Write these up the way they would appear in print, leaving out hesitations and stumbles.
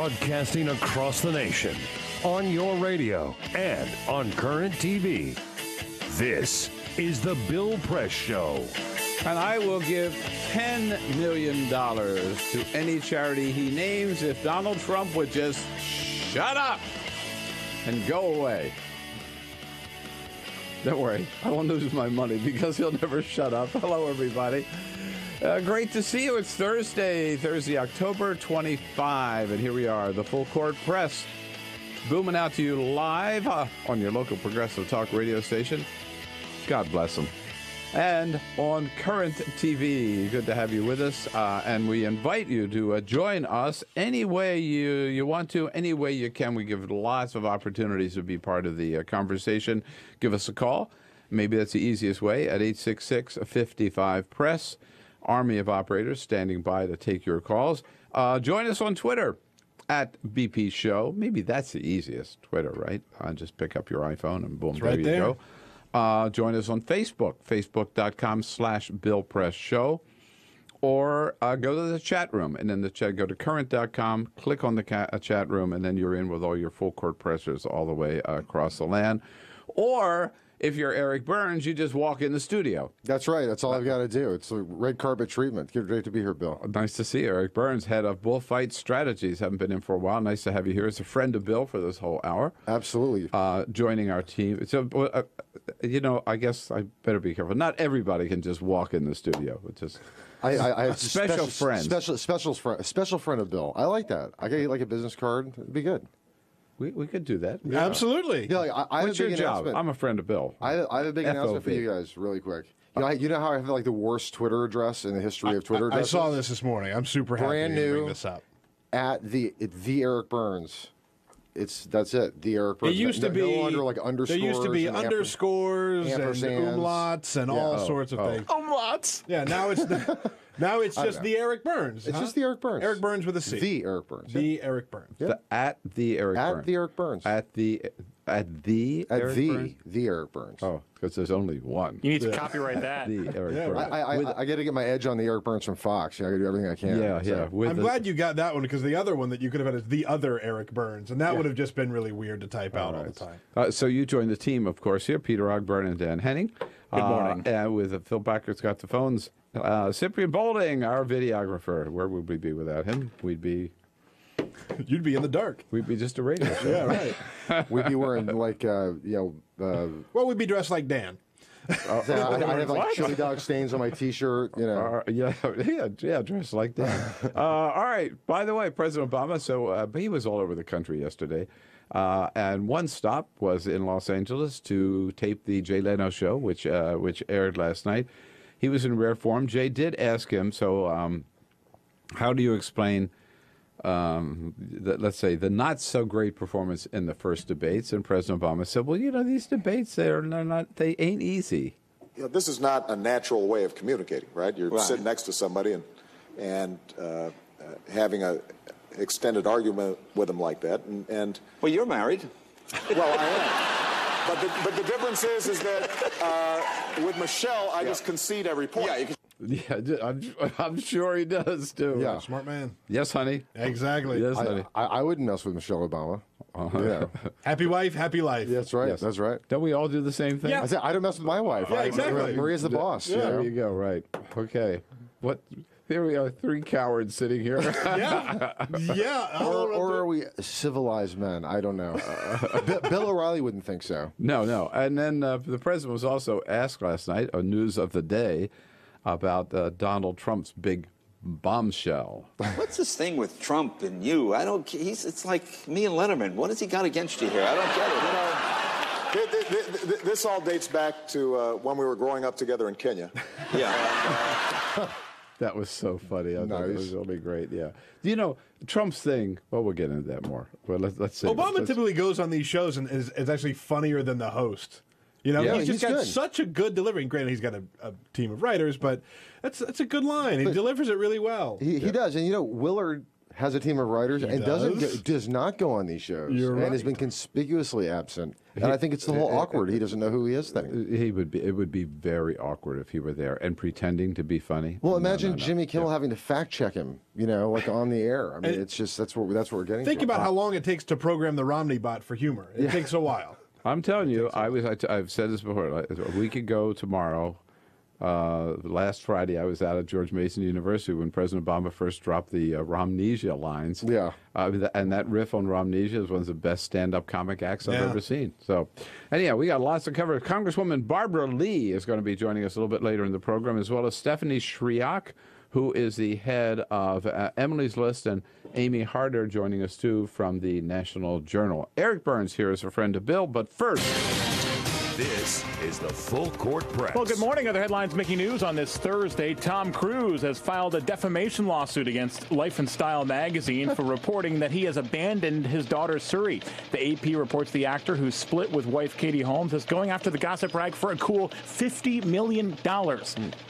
Broadcasting across the nation, on your radio, and on current TV. This is The Bill Press Show. And I will give $10 million to any charity he names if Donald Trump would just shut up and go away. Don't worry, I won't lose my money because he'll never shut up. Hello, everybody. Great to see you. It's Thursday, October 25, and here we are, the Full Court Press, booming out to you live on your local progressive talk radio station. God bless them. And on current TV. Good to have you with us, and we invite you to join us any way you want to, any way you can. We give lots of opportunities to be part of the conversation. Give us a call. Maybe that's the easiest way at 866-55-PRESS. Army of operators standing by to take your calls. Join us on Twitter at BP Show. Maybe that's the easiest, Twitter, right? Just pick up your iPhone and boom, there you go. Join us on Facebook, facebook.com/BillPressShow. Or go to the chat room, and then go to current.com, click on the chat room, and then you're in with all your full court pressers all the way across the land. Or if you're Eric Burns, you just walk in the studio. That's right. That's all I've got to do. It's a red carpet treatment. Great to be here, Bill. Nice to see you. Eric Burns, head of Bullfight Strategies. Haven't been in for a while. Nice to have you here. It's a friend of Bill for this whole hour. Absolutely. Joining our team. So, I guess I better be careful. Not everybody can just walk in the studio. It's just I have special friends. Special friend of Bill. I like that. I get like a business card. It'd be good. We could do that. Yeah. Absolutely. Yeah, I What's your job? I'm a friend of Bill. I have a big announcement for you guys, really quick. You know how I have like the worst Twitter address in the history of Twitter addresses? I saw this morning. I'm super happy Brand to new bring this up. At the Eric Burns. That's it. The Eric Burns. It used to be no longer like underscores. There used to be underscores and umlauts and all sorts of things. Umlauts. Yeah. Now it's just the Eric Burns. It's just the Eric Burns. Eric Burns with a C. The Eric Burns. The Eric Burns. Yeah. At the Eric Burns. The Eric Burns. At the Eric Burns? The Eric Burns. Oh, because there's only one. You need to copyright that. The Eric Burns. I got to get my edge on the Eric Burns from Fox. I got to do everything I can. Yeah. I'm glad you got that one because the other one that you could have had is the other Eric Burns, and that would have just been really weird to type out all the time. So you joined the team, of course, here. Peter Ogburn and Dan Henning. Good morning. With Phil Backert's got the phones. Cyprian Bolding, our videographer. Where would we be without him? You'd be in the dark. We'd be just a radio show. Yeah, right. We'd be wearing like well, we'd be dressed like Dan. I have like chili dog stains on my T-shirt. Dressed like that. All right. By the way, President Obama. So he was all over the country yesterday, and one stop was in Los Angeles to tape the Jay Leno show, which aired last night. He was in rare form. Jay did ask him. So, how do you explain? Let's say the not so great performance in the first debates, and President Obama said, "Well, these debates they ain't easy." This is not a natural way of communicating, right? You're sitting next to somebody and having a extended argument with them like that, and well, you're married. Well, I am. But the difference is that with Michelle, I just concede every point. Yeah, I'm sure he does too. Yeah, smart man. Yes, honey. Exactly. Yes, honey. I wouldn't mess with Michelle Obama. Happy wife, happy life. That's right. Yes. That's right. Don't we all do the same thing? Yeah. I don't mess with my wife. Yeah, exactly. Maria's the boss. Yeah, there you go. Right. Okay. What? Here we are, three cowards sitting here. Yeah. Or are we civilized men? I don't know. Bill O'Reilly wouldn't think so. No. And then the president was also asked last night on News of the Day about Donald Trump's big bombshell. What's this thing with Trump and you? It's like me and Letterman. What has he got against you here? I don't get it. This all dates back to when we were growing up together in Kenya. Yeah. That was so funny. I thought it Nice. was really great. Yeah. Trump's thing. Well, we'll get into that more. Well, let's see. Obama typically goes on these shows and is actually funnier than the host. He's just got good. such a good delivery. And granted, he's got a team of writers, but that's a good line. He delivers it really well. He does. And Willard has a team of writers, and does? does not go on these shows, You're and right. has been conspicuously absent. And I think it's the whole awkward. He doesn't know who he is thing. It would be very awkward if he were there and pretending to be funny. Well, No, imagine no. Jimmy Kimmel having to fact check him, like on the air. I mean, it's just that's what we're getting. Think to. about how long it takes to program the Romney bot for humor. It takes a while. I'm telling you, I've said this before. A week ago tomorrow, last Friday, I was out at George Mason University when President Obama first dropped the Romnesia lines. Yeah. And that riff on Romnesia is one of the best stand-up comic acts I've ever seen. So, anyhow, we got lots to cover. Congresswoman Barbara Lee is going to be joining us a little bit later in the program, as well as Stephanie Shriak, who is the head of Emily's List, and Amy Harder joining us, too, from the National Journal. Eric Burns here is a friend of Bill, but first... This is the Full Court Press. Well, good morning. Other headlines making news on this Thursday. Tom Cruise has filed a defamation lawsuit against Life and Style magazine for reporting that he has abandoned his daughter Suri. The AP reports the actor, who split with wife Katie Holmes, is going after the gossip rag for a cool $50 million.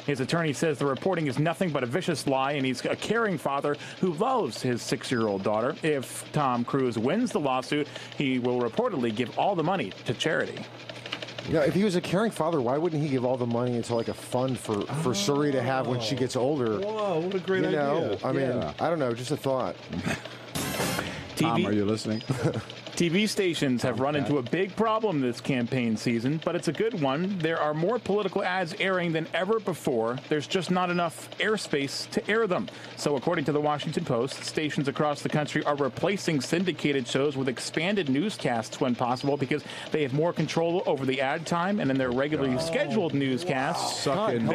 His attorney says the reporting is nothing but a vicious lie, and he's a caring father who loves his 6-year-old daughter. If Tom Cruise wins the lawsuit, he will reportedly give all the money to charity. Yeah, if he was a caring father, why wouldn't he give all the money into like a fund for Suri to have when she gets older? Whoa, what a great idea. I mean, I don't know, just a thought. Tom, are you listening? TV stations have run into a big problem this campaign season, but it's a good one. There are more political ads airing than ever before. There's just not enough airspace to air them. So according to the Washington Post, stations across the country are replacing syndicated shows with expanded newscasts when possible because they have more control over the ad time, and in their regularly scheduled newscasts, Suck in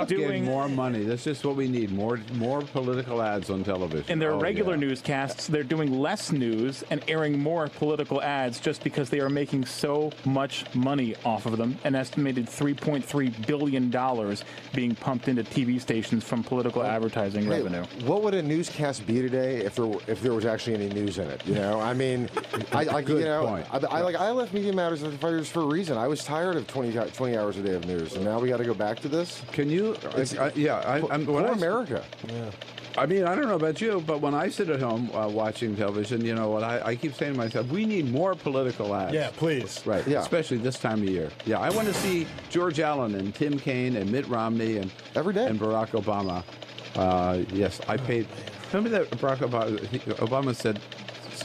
doing more money. That's just what we need. More political ads on television. in their regular newscasts, they're doing less news and airing more political ads just because they are making so much money off of them. An estimated $3.3 billion being pumped into TV stations from political advertising revenue. What would a newscast be today if there was actually any news in it? I mean, point. I left Media Matters at the Fighters for a reason. I was tired of 20 hours a day of news, and now we got to go back to this. Can you? For America. Yeah. I mean, I don't know about you, but when I sit at home watching television, you know what? I keep saying to myself, we need more political ads. Yeah, please. Right. Yeah. Especially this time of year. Yeah, I want to see George Allen and Tim Kaine and Mitt Romney and every day and Barack Obama. Yes, I paid. Remember that Barack Obama said,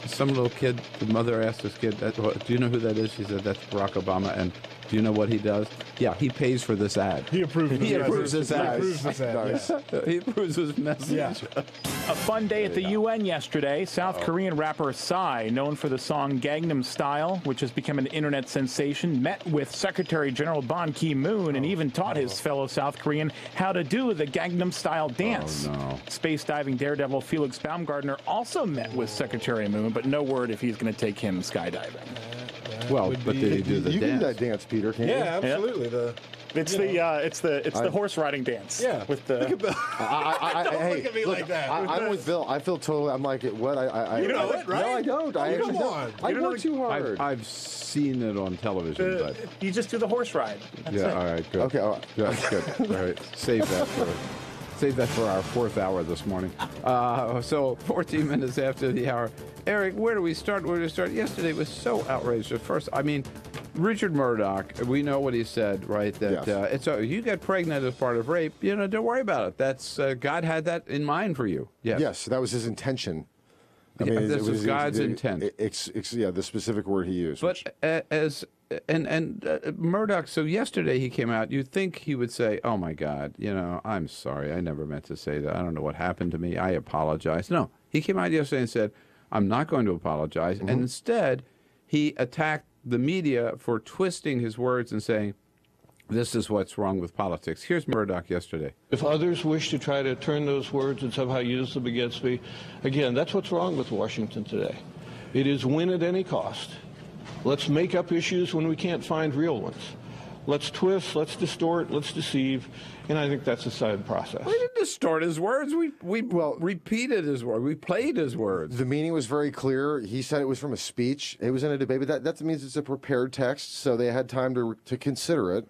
some little kid, the mother asked this kid, do you know who that is? She said, that's Barack Obama. And do you know what he does? Yeah, he pays for this ad. He approves this ad. Nice. He approves his message. Yeah. A fun day at the UN yesterday. South Korean rapper Psy, known for the song Gangnam Style, which has become an internet sensation, met with Secretary General Ban Ki-moon and even taught his fellow South Korean how to do the Gangnam Style dance. Oh, no. Space diving daredevil Felix Baumgartner also met with Secretary Moon, but no word if he's going to take him skydiving. Well, but did he do the you dance? can do that dance, Peter, can't you? Yeah, absolutely. It's the horse riding dance. Yeah. With the Look at Bill. Hey, look at me like that. I'm with Bill. I feel totally. I'm like, what? You know it, right? No, I don't. I Come actually on. don't. I work too hard. I've seen it on television, but you just do the horse ride. That's it. all right, good. Okay, all right. Good. All right, save that for our fourth hour this morning. So 14 minutes after the hour. Eric, where do we start? Yesterday was so outrageous. First, I mean, Richard Murdoch, we know what he said, right? That Yes. you get pregnant as part of rape, don't worry about it. That's God had that in mind for you. Yes, that was his intention. This was God's intent. The specific word he used. But Murdoch, so yesterday he came out, you'd think he would say, oh my God, I'm sorry, I never meant to say that. I don't know what happened to me. I apologize. No, he came out yesterday and said, I'm not going to apologize. Mm-hmm. And instead, he attacked the media for twisting his words and saying, this is what's wrong with politics. Here's Murdoch yesterday. If others wish to try to turn those words and somehow use them against me, again, that's what's wrong with Washington today. It is win at any cost. Let's make up issues when we can't find real ones. Let's twist, let's distort, let's deceive, and I think that's a sad process. We didn't distort his words. We repeated his words. We played his words. The meaning was very clear. He said it was from a speech. It was in a debate, but that means it's a prepared text, so they had time to consider it.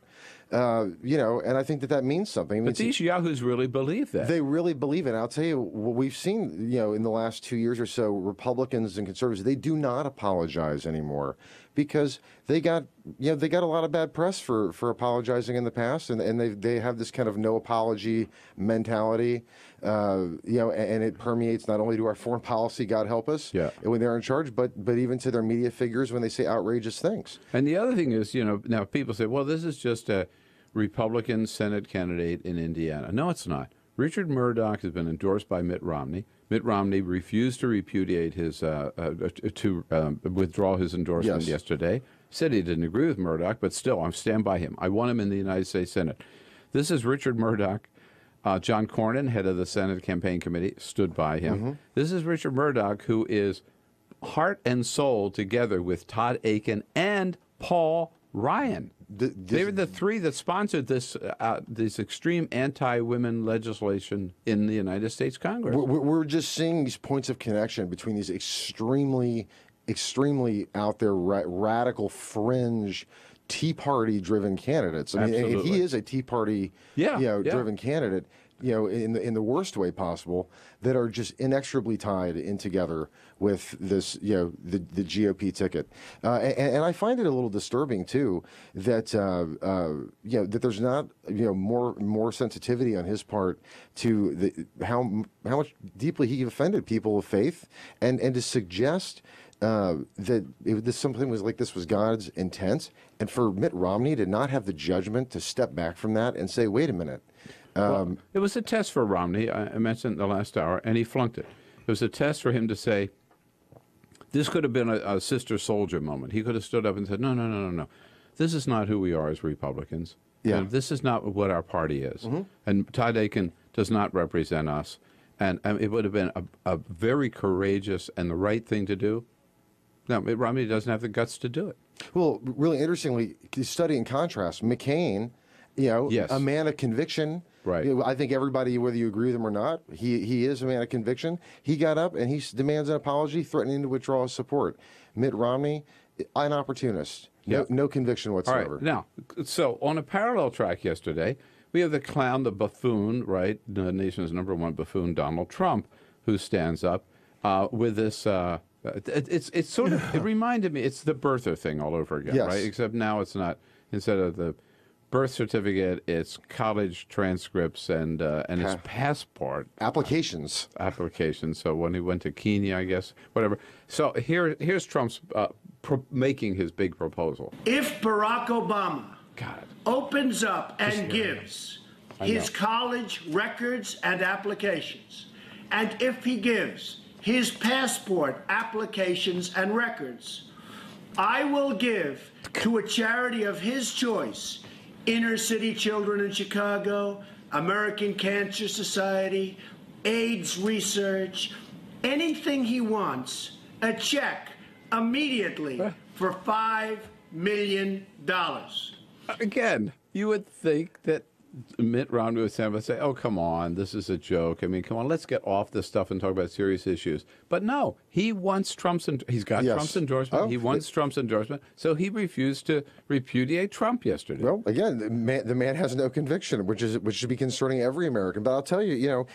And I think that means something. But these yahoos really believe that. They really believe it. And I'll tell you what we've seen, in the last 2 years or so, Republicans and conservatives, they do not apologize anymore because they got a lot of bad press for apologizing in the past, and they have this kind of no apology mentality, and it permeates not only to our foreign policy, God help us, when they're in charge, but even to their media figures when they say outrageous things. And the other thing is, now people say, well, this is just a Republican Senate candidate in Indiana. No, it's not. Richard Murdoch has been endorsed by Mitt Romney. Mitt Romney refused to repudiate his withdraw his endorsement yesterday. Said he didn't agree with Murdoch, but still, I stand by him. I want him in the United States Senate. This is Richard Murdoch. John Cornyn, head of the Senate Campaign Committee, stood by him. Mm-hmm. This is Richard Murdoch, who is heart and soul together with Todd Akin and Paul Ryan. They were the three that sponsored this extreme anti-women legislation in the United States Congress. We're just seeing these points of connection between these extremely out there radical fringe Tea Party-driven candidates. I mean, and he is a Tea Party driven candidate. In the worst way possible, that are just inexorably tied in together with this, the GOP ticket, and I find it a little disturbing too that that there's not more sensitivity on his part to how much deeply he offended people of faith, and to suggest that something was like this was God's intent, and for Mitt Romney to not have the judgment to step back from that and say, wait a minute. Well, it was a test for Romney, I mentioned in the last hour, and he flunked it. It was a test for him to say, this could have been a sister soldier moment. He could have stood up and said, no. This is not who we are as Republicans. Yeah. This is not what our party is. Mm-hmm. And Todd Akin does not represent us. And it would have been a very courageous and the right thing to do. No, Mitt Romney doesn't have the guts to do it. Well, really interestingly, study in contrast, McCain, a man of conviction. Right. I think everybody, whether you agree with him or not, he is a man of conviction. He got up and he demands an apology, threatening to withdraw his support. Mitt Romney, an opportunist. No conviction whatsoever. All right. Now, so on a parallel track yesterday, we have the clown, the buffoon, right, the nation's #1 buffoon, Donald Trump, who stands up with this. It's sort of, it reminded me, it's the birther thing all over again, right? Except now it's not, instead of the birth certificate, it's college transcripts and his passport. Applications. So when he went to Kenya, I guess, whatever. So here's Trump's making his big proposal. If Barack Obama opens up and gives his college records and applications, and if he gives his passport applications and records, I will give to a charity of his choice, Inner City Children in Chicago, American Cancer Society, AIDS research, anything he wants, a check immediately for $5 million. Again, you would think that Mitt Romney would say, oh, come on, this is a joke. I mean, come on, let's get off this stuff and talk about serious issues. But no, he wants Trump's Trump's endorsement. He wants Trump's endorsement, so he refused to repudiate Trump yesterday. Well, again, the man has no conviction, which should be concerning every American. But I'll tell you,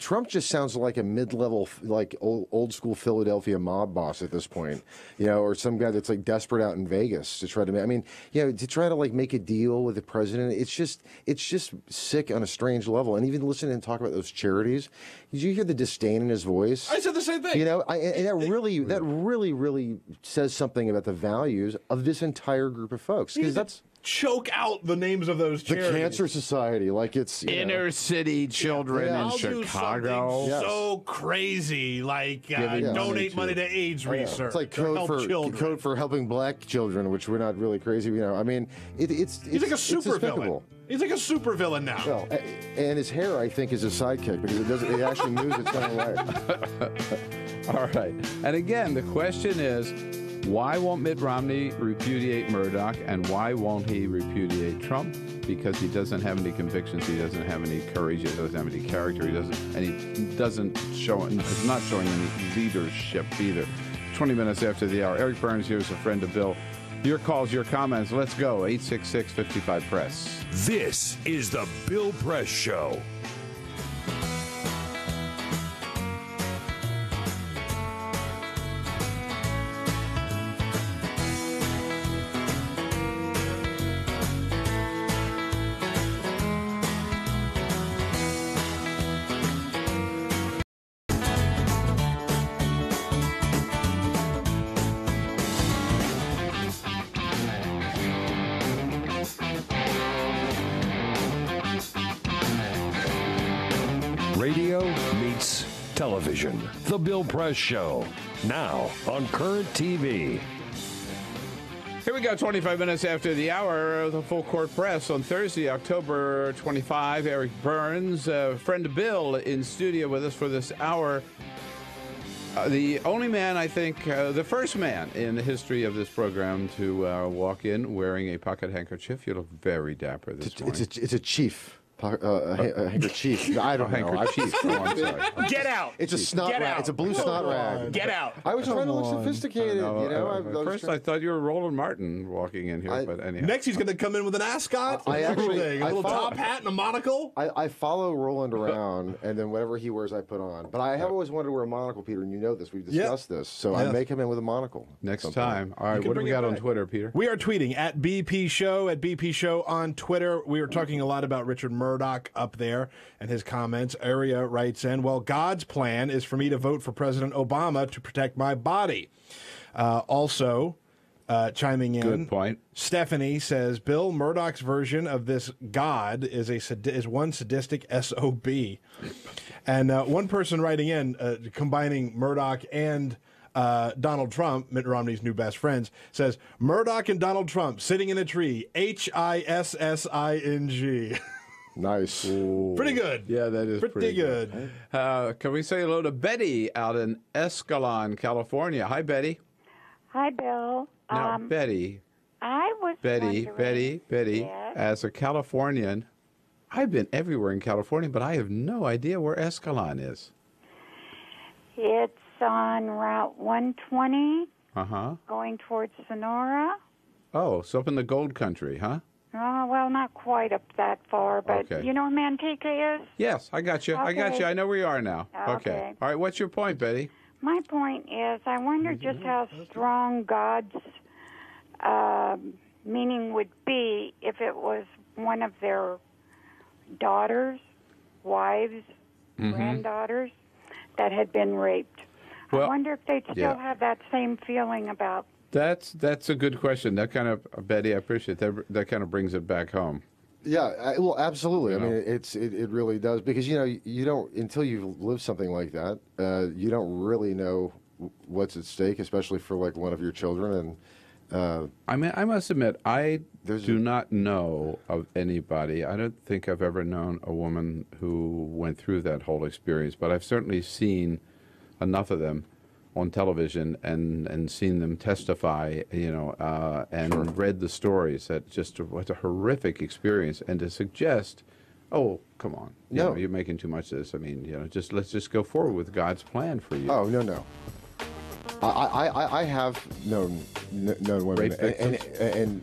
Trump just sounds like a mid-level, like old school Philadelphia mob boss at this point, or some guy that's like desperate out in Vegas to try to make a deal with the president. It's just sick on a strange level. And even listening to him talk about those charities, did you hear the disdain in his voice? I said the same thing. And that really says something about the values of this entire group of folks. Because that's choke out the names of those charities. The Cancer Society, like it's Inner City Children in Chicago. Do so crazy, like donate money to AIDS research. It's like code for helping black children, which we're not really crazy. It's he's like a super villain. He's like a super villain now. Well, and his hair, I think, is a sidekick because it actually moves its own way. All right. And again, the question is, why won't Mitt Romney repudiate Murdoch, and why won't he repudiate Trump? Because he doesn't have any convictions, he doesn't have any courage, he doesn't have any character, he's not showing any leadership either. 20 minutes after the hour, Eric Burns here is a friend of Bill. Your calls, your comments. Let's go. 866-55-PRESS. This is the Bill Press Show. Radio meets television. The Bill Press Show. Now on Current TV. Here we go, 25 minutes after the hour of the Full Court Press on Thursday, October 25. Eric Burns, friend Bill, in studio with us for this hour. The only man, I think, the first man in the history of this program to walk in wearing a pocket handkerchief. You look very dapper this morning. It's a chief. Handkerchief. I don't know. Handkerchief. Oh, I'm sorry. Get out. It's a snot rag. It's a blue snot rag. Get out. I was trying to look sophisticated. I thought you were Roland Martin walking in here, but anyhow. Next, he's going to come in with an ascot. A little top hat and a monocle. I follow Roland around, and then whatever he wears, I put on. But I have always wanted to wear a monocle, Peter, and you know this. We've discussed this. So I may come in with a monocle. Next time. All right, what do we got on Twitter, Peter? We are tweeting at BP Show, at BP Show on Twitter. We were talking a lot about Richard Murdoch up there and his comments. Aria writes in, well, God's plan is for me to vote for President Obama to protect my body. Also, chiming in, good point. Stephanie says, Bill, Murdoch's version of this God is one sadistic SOB. And one person writing in, combining Murdoch and Donald Trump, Mitt Romney's new best friends, says, Murdoch and Donald Trump sitting in a tree, HISSING. Nice. Ooh. Pretty good. Yeah, that is pretty good. Can we say hello to Betty out in Escalon, California? Hi, Betty. Hi, Bill. Now, Betty. I was Betty. Yes. As a Californian, I've been everywhere in California, but I have no idea where Escalon is. It's on Route 120. Going towards Sonora. Oh, so up in the gold country, huh? Oh, well, not quite up that far, but okay. You know where Manteca is? Yes, I got you. Okay. I got you. I know where you are now. Okay. All right, what's your point, Betty? My point is, I wonder just how strong God's meaning would be if it was one of their daughters, wives, granddaughters that had been raped. Well, I wonder if they'd still have that same feeling about. That's a good question. That kind of, Betty, I appreciate that. That kind of brings it back home. Yeah, well, absolutely. I mean, it really does, because you don't, until you've lived something like that, you don't really know what's at stake, especially for like one of your children. And I mean, I must admit, I do not know of anybody. I don't think I've ever known a woman who went through that whole experience, but I've certainly seen enough of them on television and seen them testify, and read the stories. That just what a horrific experience. And to suggest, oh, come on, you're making too much of this. I mean, let's just go forward with God's plan for you. Oh, no. I have known women,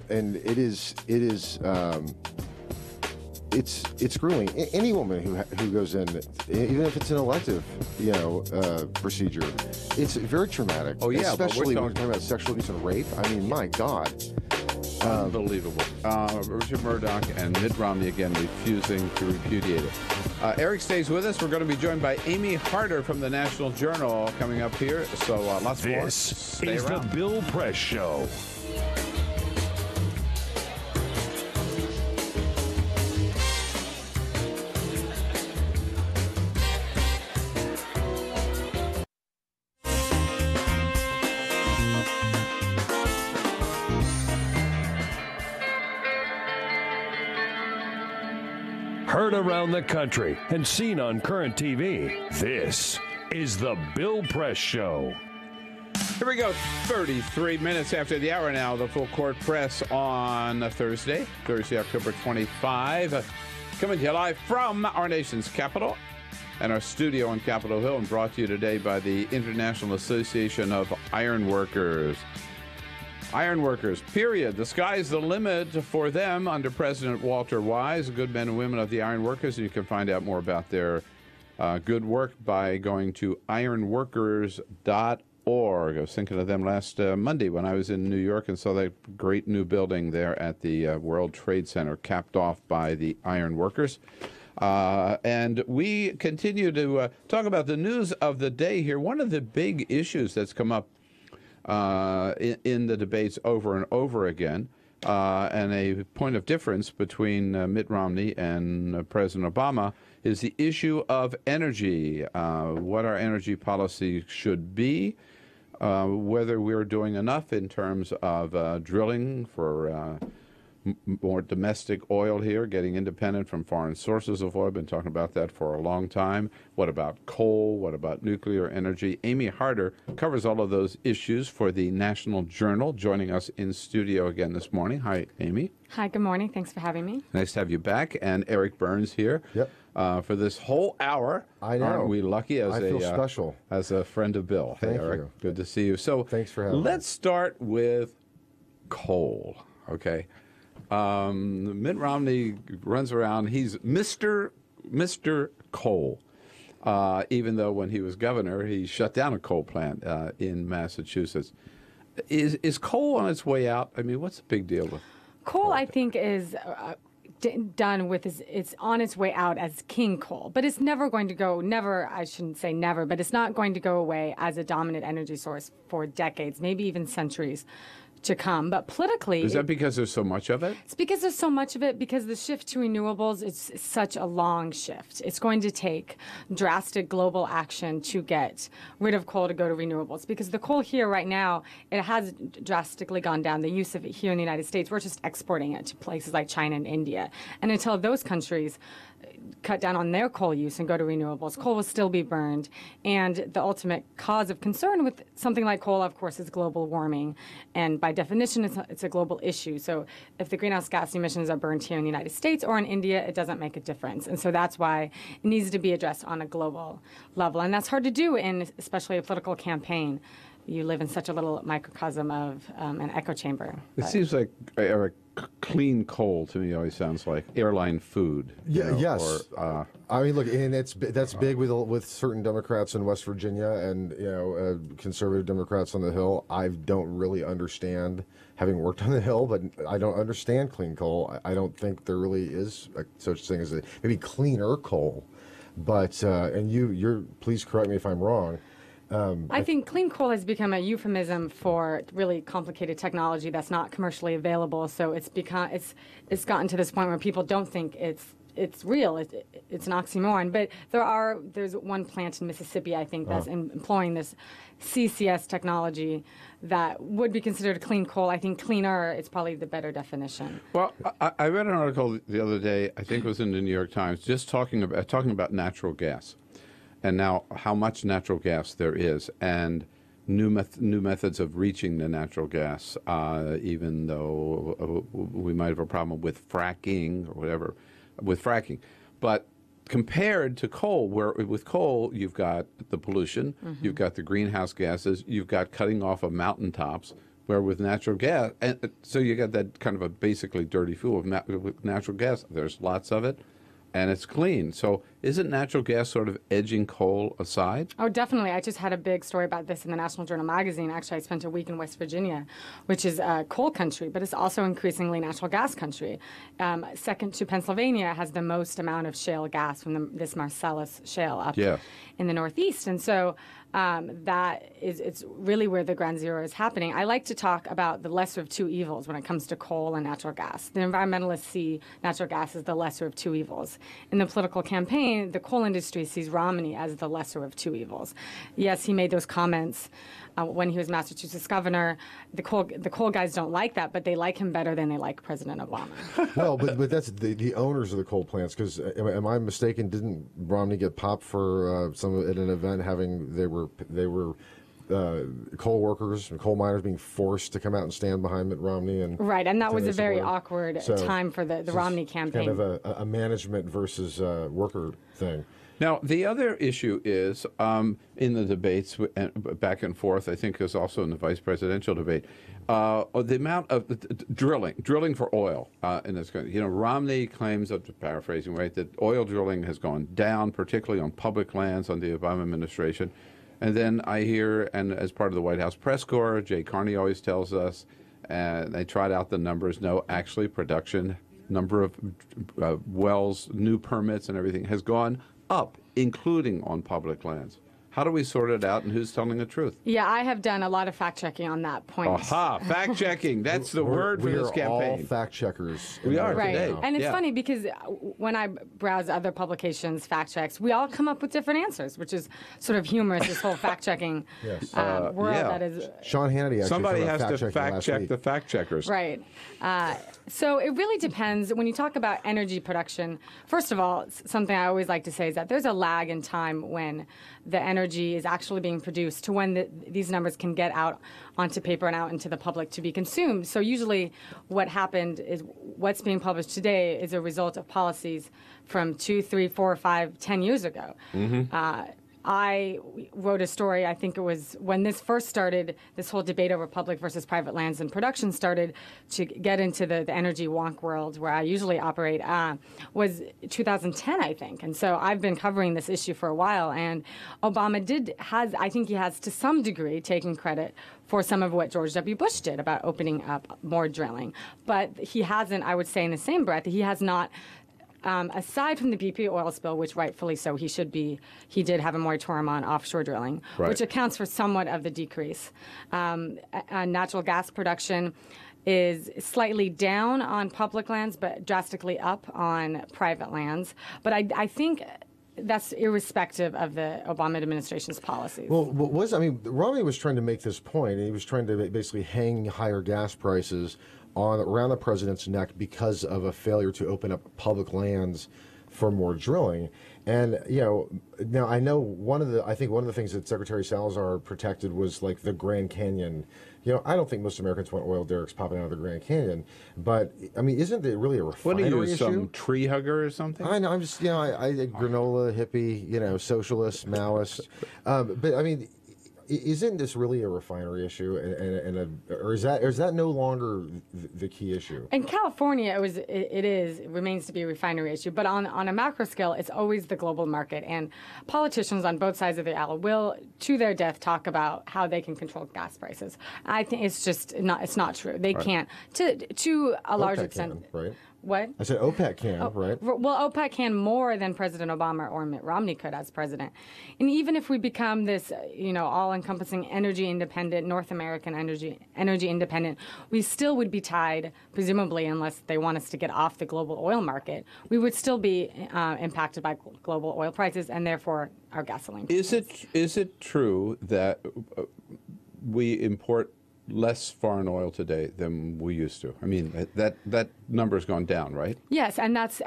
and it is it's grueling. Any woman who goes in, even if it's an elective, procedure, it's very traumatic. Oh yeah, especially when we're talking about sexual abuse and rape. I mean, my God, unbelievable. Richard Murdoch and Mitt Romney again refusing to repudiate it. Eric stays with us. We're going to be joined by Amy Harder from the National Journal coming up here. So lots more. This is the Bill Press Show. Heard around the country and seen on Current TV, this is the Bill Press Show. Here we go, 33 minutes after the hour now, the Full Court Press on Thursday, October 25. Coming to you live from our nation's capital and our studio on Capitol Hill, and brought to you today by the International Association of Iron Workers. Ironworkers, period. The sky's the limit for them under President Walter Wise, good men and women of the ironworkers. And you can find out more about their good work by going to ironworkers.org. I was thinking of them last Monday when I was in New York and saw that great new building there at the World Trade Center, capped off by the ironworkers. And we continue to talk about the news of the day here. One of the big issues that's come up in the debates over and over again, and a point of difference between Mitt Romney and President Obama, is the issue of energy, what our energy policy should be, whether we're doing enough in terms of drilling for more domestic oil here, getting independent from foreign sources of oil. Been talking about that for a long time. What about coal? What about nuclear energy? Amy Harder covers all of those issues for the National Journal, joining us in studio again this morning. Hi, Amy. Hi, good morning. Thanks for having me. Nice to have you back. And Eric Burns here. Yep. For this whole hour. I know. Aren't we lucky I feel special. As a friend of Bill. Thank Eric. you. Good to see you. So thanks for having me. Let's start with coal, okay? Mitt Romney runs around. He's Mr. Coal, even though when he was governor, he shut down a coal plant in Massachusetts. Is coal on its way out? I mean, what's the big deal with coal? I think is done with it's on its way out as king coal, but it's never going to go. Never, I shouldn't say never, but it's not going to go away as a dominant energy source for decades, maybe even centuries to come. But politically, is that because there's so much of it? It's because there's so much of it, because the shift to renewables is such a long shift. It's going to take drastic global action to get rid of coal to go to renewables, because the coal here right now, it has drastically gone down. The use of it here in the United States, we're just exporting it to places like China and India. And until those countries cut down on their coal use and go to renewables, coal will still be burned. And the ultimate cause of concern with something like coal, of course, is global warming. And by definition, it's a global issue. So if the greenhouse gas emissions are burned here in the United States or in India, it doesn't make a difference. And so that's why it needs to be addressed on a global level. And that's hard to do in especially a political campaign. You live in such a little microcosm of an echo chamber. It seems like, Eric, clean coal to me always sounds like airline food. Yes. I mean, look, and that's big with certain Democrats in West Virginia and conservative Democrats on the Hill. I don't really understand, having worked on the Hill, but I don't understand clean coal. I don't think there really is such thing as maybe cleaner coal. But and you're please correct me if I'm wrong. I think clean coal has become a euphemism for really complicated technology that's not commercially available. So it's gotten to this point where people don't think it's real. It's an oxymoron. But there's one plant in Mississippi, I think, that's employing this CCS technology that would be considered clean coal. I think cleaner is probably the better definition. Well, I read an article the other day, I think it was in the New York Times, just talking about natural gas. And now how much natural gas there is, and new methods of reaching the natural gas, even though we might have a problem with fracking or whatever, with fracking. But compared to coal, where with coal you've got the pollution, you've got the greenhouse gases, you've got cutting off of mountaintops, where with natural gas, and so you got that kind of a basically dirty fuel. With natural gas, there's lots of it. And it's clean. So isn't natural gas sort of edging coal aside? Oh, definitely. I just had a big story about this in the National Journal magazine. Actually, I spent a week in West Virginia, which is coal country, but it's also increasingly natural gas country. Second to Pennsylvania, has the most amount of shale gas from this Marcellus shale up in the Northeast. And so it's really where the ground zero is happening. I like to talk about the lesser of two evils when it comes to coal and natural gas. The environmentalists see natural gas as the lesser of two evils. In the political campaign, the coal industry sees Romney as the lesser of two evils. Yes, he made those comments when he was Massachusetts governor. The coal guys don't like that, but they like him better than they like President Obama. Well, but that's the owners of the coal plants, because am I mistaken? Didn't Romney get popped for some at an event they were coal workers and coal miners being forced to come out and stand behind Mitt Romney? And right, and that was a very awkward time for the Romney campaign. Kind of a management versus worker thing. Now, the other issue is in the debates back and forth, I think there's also in the vice presidential debate, the amount of drilling for oil in this country. Romney claims, I'm paraphrasing, right, that oil drilling has gone down, particularly on public lands under the Obama administration. And then I hear, and as part of the White House press corps, Jay Carney always tells us, and they tried out the numbers. No, actually, production, number of wells, new permits and everything has gone up, including on public lands. How do we sort it out, and who's telling the truth? Yeah, I have done a lot of fact-checking on that point. Aha, fact-checking. That's the word for this campaign. We are all fact-checkers. We are right. today. And it's funny because when I browse other publications, fact-checks, we all come up with different answers, which is sort of humorous, this whole fact-checking world that is... Sean Hannity actually Somebody has to fact-check the fact-checkers. Right. So it really depends. When you talk about energy production, first of all, something I always like to say is that there's a lag in time when the energy is actually being produced to when these numbers can get out onto paper and out into the public to be consumed. So usually what happened is what's being published today is a result of policies from 2, 3, 4, 5, 10 years ago. Mm-hmm. I wrote a story, I think it was when this first started, this whole debate over public versus private lands and production started to get into the energy wonk world where I usually operate, was 2010, I think. And so I've been covering this issue for a while. And Obama I think he has to some degree taken credit for some of what George W. Bush did about opening up more drilling. But he hasn't, I would say in the same breath, he has not aside from the BP oil spill, which rightfully so he did have a moratorium on offshore drilling, which accounts for somewhat of the decrease. Natural gas production is slightly down on public lands, but drastically up on private lands. But I think that's irrespective of the Obama administration's policies. Well, Romney was trying to make this point, and he was trying to basically hang higher gas prices around the president's neck because of a failure to open up public lands for more drilling. And now I know one of the things that Secretary Salazar protected was like the Grand Canyon. I don't think most Americans want oil derricks popping out of the Grand Canyon, but I mean, isn't it really a refinery issue? What are you, some tree hugger or something? I know. I'm just I granola hippie, socialist, Maoist, but I mean. Isn't this really a refinery issue, or is that no longer the key issue? In California, it remains to be a refinery issue, but on a macro scale, it's always the global market. And politicians on both sides of the aisle will, to their death, talk about how they can control gas prices. I think it's just not true. They can't to a large extent. Right. What? I said OPEC can, right? Well, OPEC can more than President Obama or Mitt Romney could as president. And even if we become this, all-encompassing energy independent, North American energy independent, we still would be tied, presumably, unless they want us to get off the global oil market, we would still be impacted by global oil prices and therefore our gasoline prices. Is it true that we import less foreign oil today than we used to? I mean, that number's gone down, right? Yes, and that's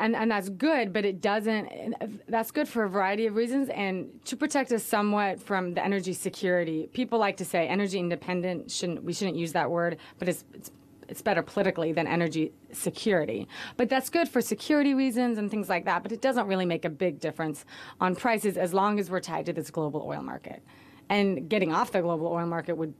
good, but it doesn't. That's good for a variety of reasons, and to protect us somewhat from the energy security. People like to say energy independent. We shouldn't use that word, but it's better politically than energy security. But that's good for security reasons and things like that. But it doesn't really make a big difference on prices as long as we're tied to this global oil market. And getting off the global oil market would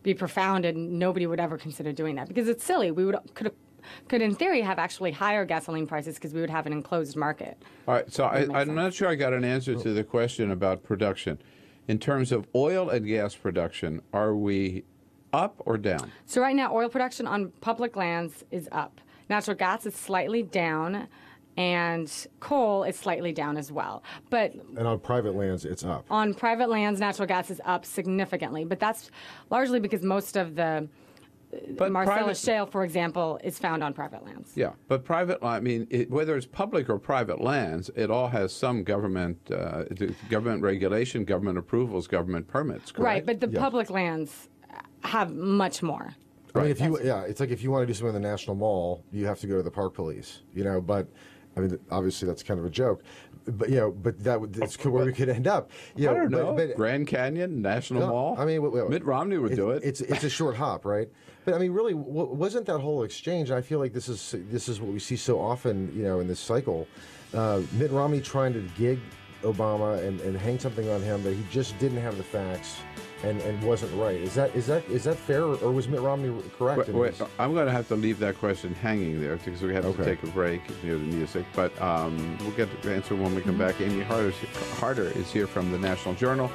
be profound, and nobody would ever consider doing that because it's silly. We could in theory have actually higher gasoline prices because we would have an enclosed market. All right, so I'm not sure I got an answer to the question about production. In terms of oil and gas production, are we up or down? So right now, oil production on public lands is up. Natural gas is slightly down. And coal is slightly down as well. And on private lands, it's up. On private lands, natural gas is up significantly. But that's largely because most of the Marcellus Shale, for example, is found on private lands. Yeah, but whether it's public or private lands, it all has some government regulation, government approvals, government permits, correct? Right, but the public lands have much more. I mean, it's like if you want to do something in the National Mall, you have to go to the park police, but... I mean, obviously that's kind of a joke, but that's where we could end up. I don't know. But Grand Canyon, National Mall. I mean, Mitt Romney would do it. It's a short hop, right? But I mean, really, wasn't that whole exchange? I feel like this is what we see so often, in this cycle. Mitt Romney trying to gig Obama and hang something on him that he just didn't have the facts and wasn't right. Is that fair, or was Mitt Romney correct? Wait, I'm going to have to leave that question hanging there because we have to take a break near the music. But we'll get to answer when we come back. Amy Harder is here from the National Journal,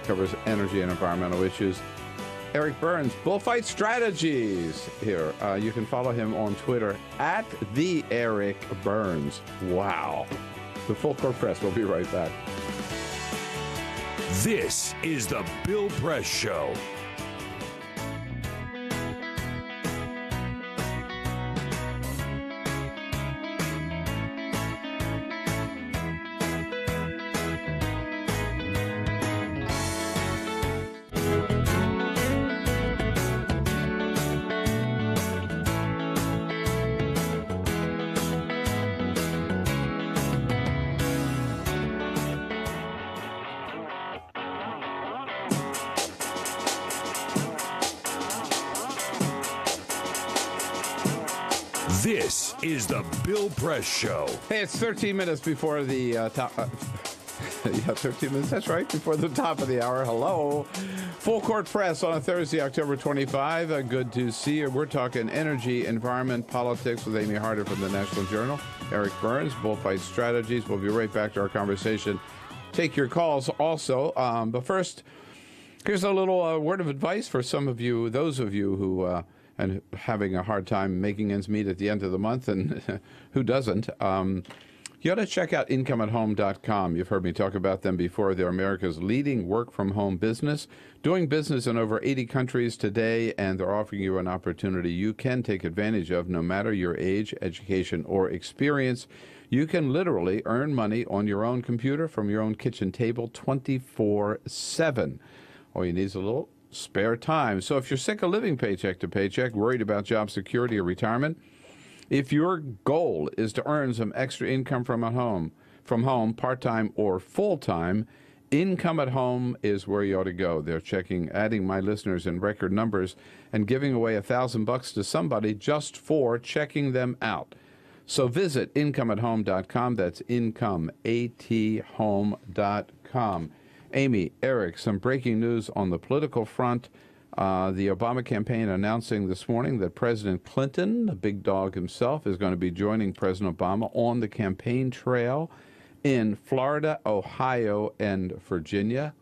covers energy and environmental issues. Eric Burns, Bullfight Strategies, here. You can follow him on Twitter at the Eric Burns. Wow. The Full Court Press. We'll be right back. This is the Bill Press Show. This is the Bill Press Show. Hey, it's 13 minutes before the top. 13 minutes, that's right, before the top of the hour. Hello. Full Court Press on a Thursday, October 25. Good to see you. We're talking energy, environment, politics with Amy Harder from the National Journal. Eric Burns, Bullfight Strategies. We'll be right back to our conversation. Take your calls also. But first, here's a little word of advice for some of you, those of you who and having a hard time making ends meet at the end of the month, and who doesn't? You ought to check out incomeathome.com. You've heard me talk about them before. They're America's leading work-from-home business, doing business in over 80 countries today, and they're offering you an opportunity you can take advantage of no matter your age, education, or experience. You can literally earn money on your own computer from your own kitchen table 24/7. All you need is a little spare time. So if you're sick of living paycheck to paycheck, worried about job security or retirement, if your goal is to earn some extra income from home, part-time or full-time, Income at Home is where you ought to go. They're adding my listeners in record numbers and giving away $1,000 to somebody just for checking them out. So visit incomeathome.com. That's incomeathome.com. Amy, Eric, some breaking news on the political front. The Obama campaign announcing this morning that President Clinton, the big dog himself, is going to be joining President Obama on the campaign trail in Florida, Ohio, and Virginia.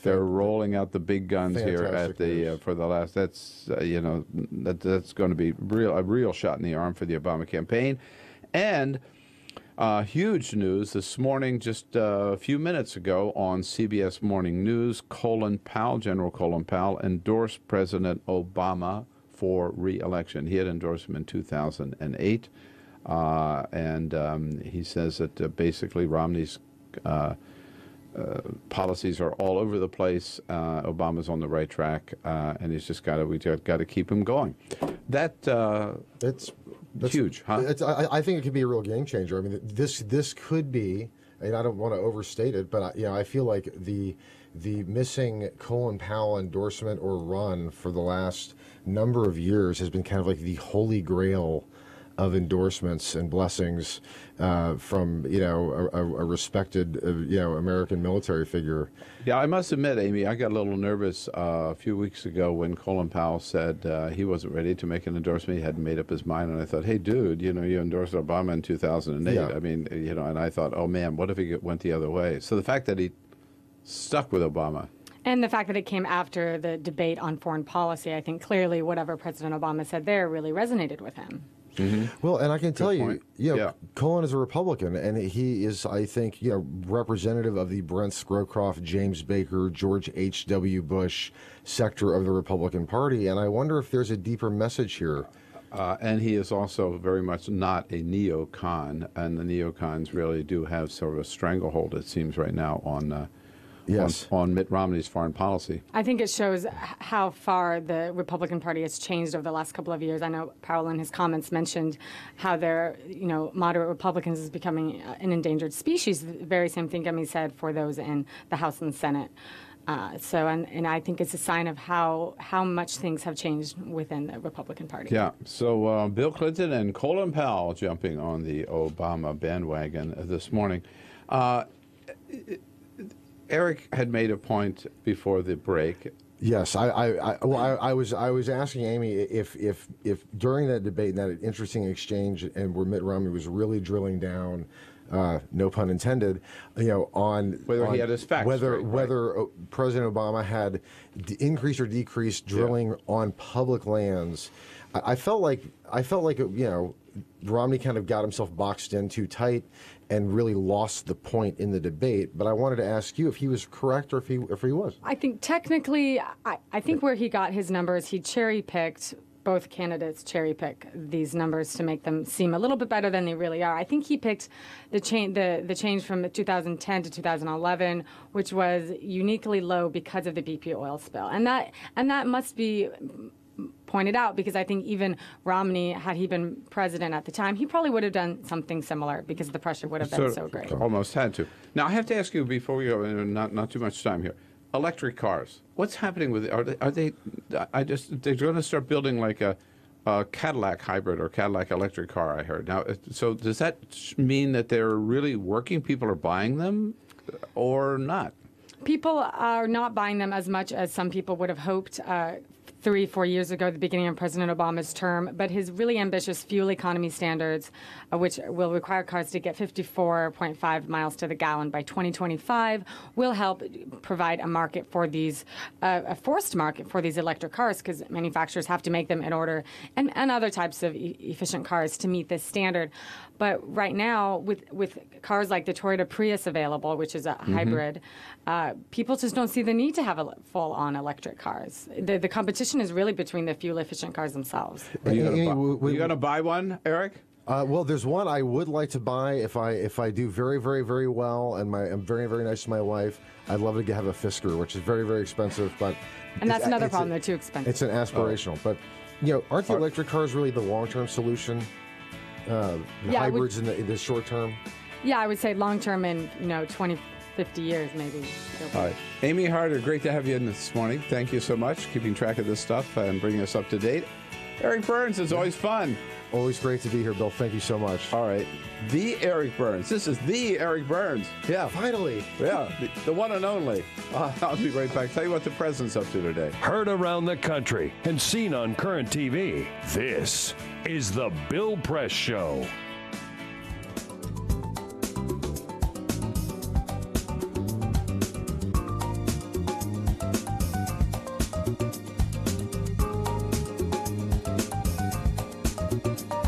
They're rolling out the big guns here at the for the last. That's that's going to be a real shot in the arm for the Obama campaign, and. Huge news this morning, just a few minutes ago on CBS Morning News. General Colin Powell endorsed President Obama for re-election. He had endorsed him in 2008, and he says that basically Romney's policies are all over the place. Obama's on the right track, and he's just we got to keep him going. That's huge, huh? I think it could be a real game changer. I mean, this could be, and I don't want to overstate it, but I feel like the missing Colin Powell endorsement or run for the last number of years has been kind of like the holy grail of endorsements and blessings from a respected American military figure. Yeah, I must admit, Amy, I got a little nervous a few weeks ago when Colin Powell said he wasn't ready to make an endorsement. He hadn't made up his mind, and I thought, hey, dude, you endorsed Obama in 2008. Yeah. I mean, and I thought, oh man, what if he went the other way? So the fact that he stuck with Obama. And the fact that it came after the debate on foreign policy, I think clearly whatever President Obama said there really resonated with him. Mm-hmm. Well, and I can tell you, Colin is a Republican, and he is, I think, representative of the Brent Scowcroft, James Baker, George H.W. Bush sector of the Republican Party, and I wonder if there's a deeper message here. And he is also very much not a neocon, and the neocons really do have sort of a stranglehold, it seems, right now on Mitt Romney's foreign policy. I think it shows how far the Republican Party has changed over the last couple of years. I know Powell in his comments mentioned how their, moderate Republicans is becoming an endangered species. The very same thing can be said for those in the House and the Senate. And I think it's a sign of how much things have changed within the Republican Party. Yeah. So Bill Clinton and Colin Powell jumping on the Obama bandwagon this morning. Eric had made a point before the break. Yes, I was asking Amy if during that debate, that interesting exchange, and where Mitt Romney was really drilling down, no pun intended, on whether he had his facts whether right. President Obama had increased or decreased drilling on public lands. I felt like Romney kind of got himself boxed in too tight and really lost the point in the debate. But I wanted to ask you if he was correct or if he was. I think technically, I think where he got his numbers, he cherry-picked, both candidates cherry-pick these numbers to make them seem a little bit better than they really are. I think he picked the change from 2010 to 2011, which was uniquely low because of the BP oil spill. And that must be pointed out, because I think even Romney, had he been president at the time, he probably would have done something similar because the pressure would have been so great. Almost had to. Now, I have to ask you before we go, not too much time here. Electric cars. What's happening with they're going to start building like a Cadillac hybrid or Cadillac electric car, I heard. Now, so does that mean that they're really working? People are buying them or not? People are not buying them as much as some people would have hoped 3-4 years ago, the beginning of President Obama's term, but his really ambitious fuel economy standards, which will require cars to get 54.5 miles to the gallon by 2025, will help provide a market for these, a forced market for these electric cars, because manufacturers have to make them in order, and other types of efficient cars to meet this standard. But right now, with cars like the Toyota Prius available, which is a hybrid, people just don't see the need to have full-on electric cars. The competition is really between the fuel-efficient cars themselves. Are you going to buy one, Eric? Well, there's one I would like to buy if I do very, very, very well, and I'm very, very nice to my wife. I'd love to have a Fisker, which is very, very expensive, but that's another problem. They're too expensive. It's an aspirational, but aren't the electric cars really the long-term solution? Hybrids in the short term? Yeah, I would say long-term in 20, 50 years maybe. All right. Amy Harder, great to have you in this morning. Thank you so much, keeping track of this stuff and bringing us up to date. Eric Burns, is always fun. Always great to be here, Bill. Thank you so much. All right. The Eric Burns. This is the Eric Burns. Yeah, finally. Yeah, the one and only. I'll be right back. Tell you what the president's up to today. Heard around the country and seen on current TV. This is the Bill Press Show.